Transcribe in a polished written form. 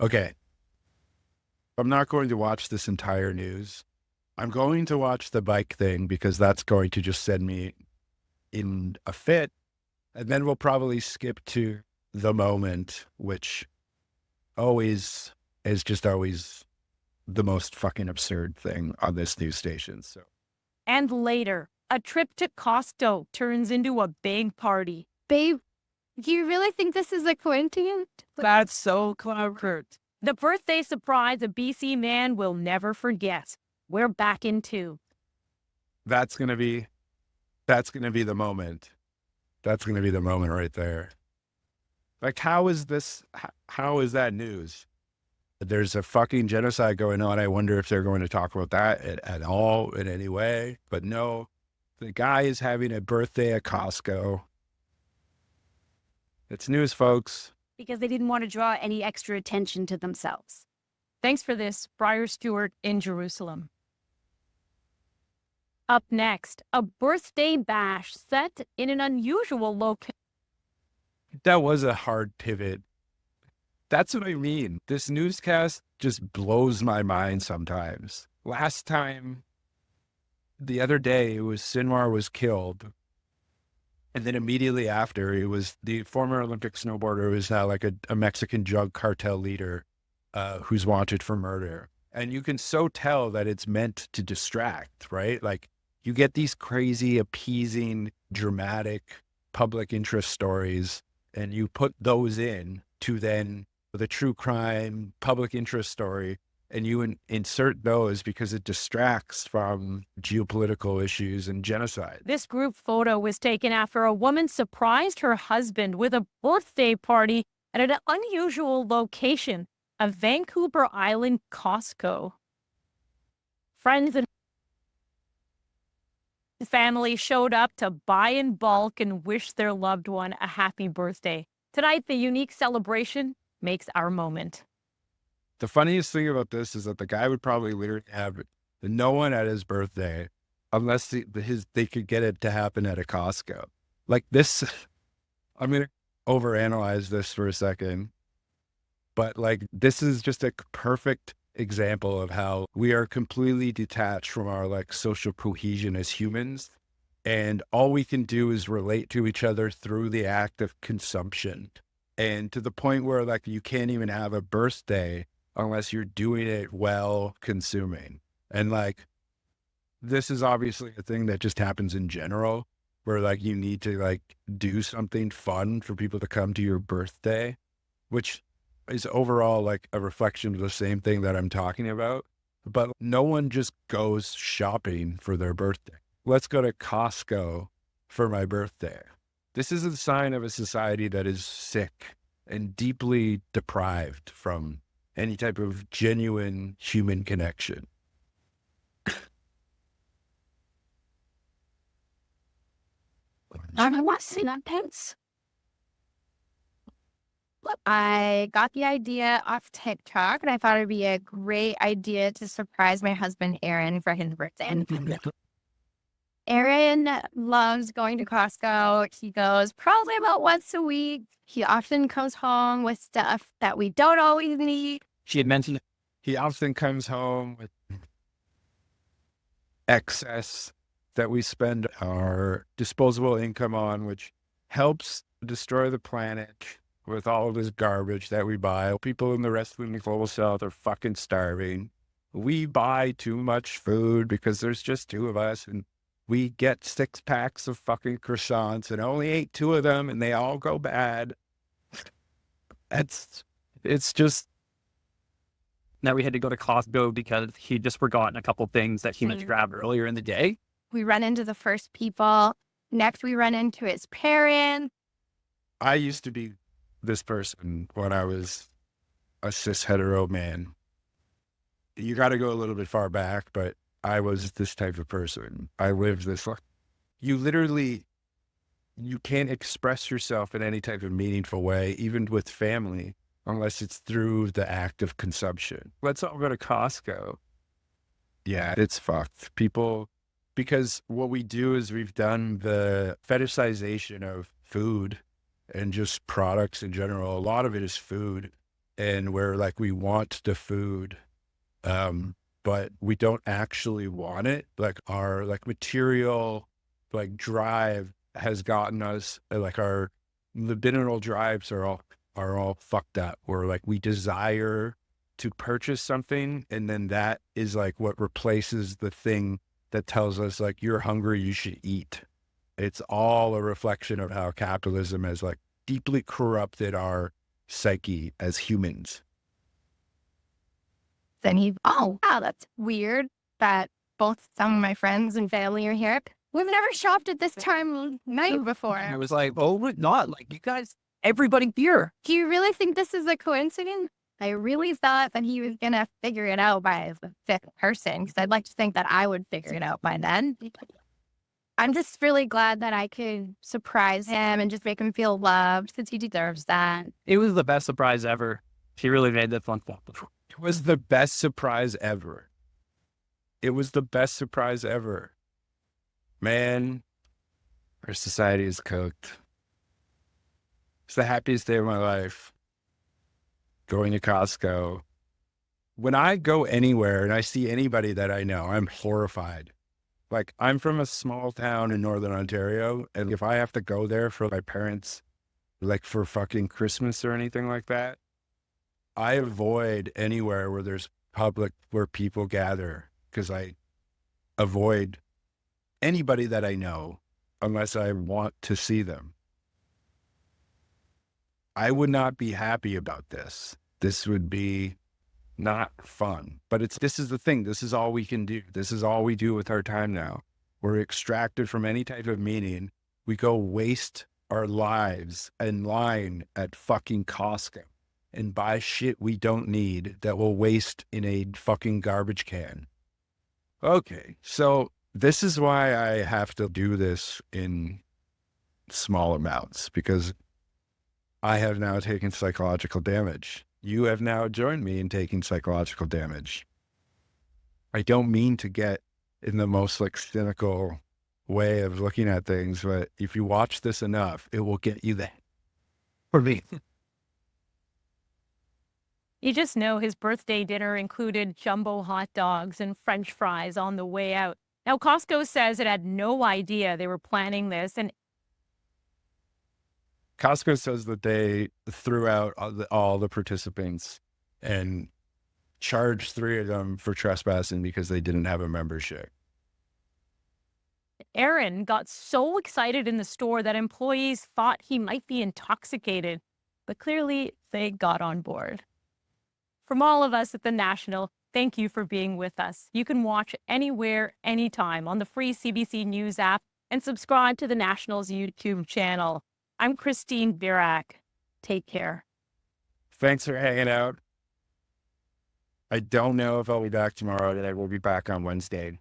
Okay, I'm not going to watch this entire news. I'm going to watch the bike thing because that's going to just send me in a fit. And then we'll probably skip to the moment, which always is just always the most fucking absurd thing on this news station. So And later, a trip to Costco turns into a big party. Babe, do you really think this is a coincidence? That's so clever. The birthday surprise a BC man will never forget. We're back in two. that's gonna be that's gonna be the moment. That's gonna be the moment right there. Like, how is this? How is that news? There's a fucking genocide going on. I wonder if they're going to talk about that at all in any way. But no, the guy is having a birthday at Costco. It's news, folks. Because they didn't want to draw any extra attention to themselves. Thanks for this, Briar Stewart in Jerusalem. Up next, a birthday bash set in an unusual location. That was a hard pivot. That's what I mean. This newscast just blows my mind sometimes. Last time, the other day, it was Sinwar was killed. And then immediately after, it was the former Olympic snowboarder who is now like a Mexican drug cartel leader who's wanted for murder. And you can so tell that it's meant to distract, right? Like you get these crazy, appeasing, dramatic public interest stories, and you put those in to then the true crime public interest story, and you insert those because it distracts from geopolitical issues and genocide. This group photo was taken after a woman surprised her husband with a birthday party at an unusual location, a Vancouver Island Costco. Friends and family showed up to buy in bulk and wish their loved one a happy birthday. Tonight, the unique celebration makes our moment. The funniest thing about this is that the guy would probably literally have no one at his birthday unless they could get it to happen at a Costco. Like this, I'm going to overanalyze this for a second, but like this is just a perfect example of how we are completely detached from our like social cohesion as humans. And all we can do is relate to each other through the act of consumption. And to the point where like you can't even have a birthday unless you're doing it while consuming. And like, this is obviously a thing that just happens in general, where like you need to like do something fun for people to come to your birthday, which is overall like a reflection of the same thing that I'm talking about. But no one just goes shopping for their birthday. Let's go to Costco for my birthday. This is a sign of a society that is sick and deeply deprived from any type of genuine human connection. I want to see that pants. I got the idea off TikTok, and I thought it'd be a great idea to surprise my husband, Aaron, for his birthday. Aaron loves going to Costco. He goes probably about once a week. He often comes home with stuff that we don't always need. She had mentioned he often comes home with excess that we spend our disposable income on, which helps destroy the planet with all of this garbage that we buy. People in the rest of the global south are fucking starving. We buy too much food because there's just two of us, and we get 6 packs of fucking croissants and only ate 2 of them and they all go bad. It's just. Now we had to go to Costco because he just forgotten a couple things that he meant to grab earlier in the day. We run into the first people. Next, we run into his parents. I used to be this person when I was a cis hetero man. You got to go a little bit far back, but I was this type of person. I lived this. You can't express yourself in any type of meaningful way, even with family, unless it's through the act of consumption. Let's all go to Costco. Yeah, it's fucked. People, because what we do is we've done the fetishization of food and just products in general. A lot of it is food. and where like we want the food, but we don't actually want it. Like our like material like drive has gotten us like our libidinal drives are all fucked up. Where like we desire to purchase something, and then that is like what replaces the thing that tells us like you're hungry, you should eat. It's all a reflection of how capitalism has like deeply corrupted our psyche as humans. Then oh, wow, that's weird that both some of my friends and family are here. We've never shopped at this time of night before. I was like, oh, we're not. Like, you guys, everybody here. Do you really think this is a coincidence? I really thought that he was going to figure it out by the fifth person, because I'd like to think that I would figure it out by then. I'm just really glad that I could surprise him and just make him feel loved, since he deserves that. It was the best surprise ever. She really made that fun stuff. It was the best surprise ever. It was the best surprise ever. Man, our society is cooked. It's the happiest day of my life. Going to Costco. When I go anywhere and I see anybody that I know, I'm horrified. Like, I'm from a small town in Northern Ontario, and if I have to go there for my parents, like for fucking Christmas or anything like that, I avoid anywhere where there's public, where people gather, because I avoid anybody that I know unless I want to see them. I would not be happy about this. This would be not fun. But this is the thing. This is all we can do. This is all we do with our time now. We're extracted from any type of meaning. We go waste our lives in line at fucking Costco and buy shit we don't need that will waste in a fucking garbage can. Okay, so this is why I have to do this in small amounts, because I have now taken psychological damage. You have now joined me in taking psychological damage. I don't mean to get in the most like cynical way of looking at things, but if you watch this enough, it will get you there. For me. You just know his birthday dinner included jumbo hot dogs and French fries on the way out. Now, Costco says it had no idea they were planning this, and Costco says that they threw out all the participants and charged 3 of them for trespassing because they didn't have a membership. Aaron got so excited in the store that employees thought he might be intoxicated, but clearly they got on board. From all of us at The National, thank you for being with us. You can watch anywhere, anytime on the free CBC News app and subscribe to The National's YouTube channel. I'm Christine Birak. Take care. Thanks for hanging out. I don't know if I'll be back tomorrow. I will be back on Wednesday.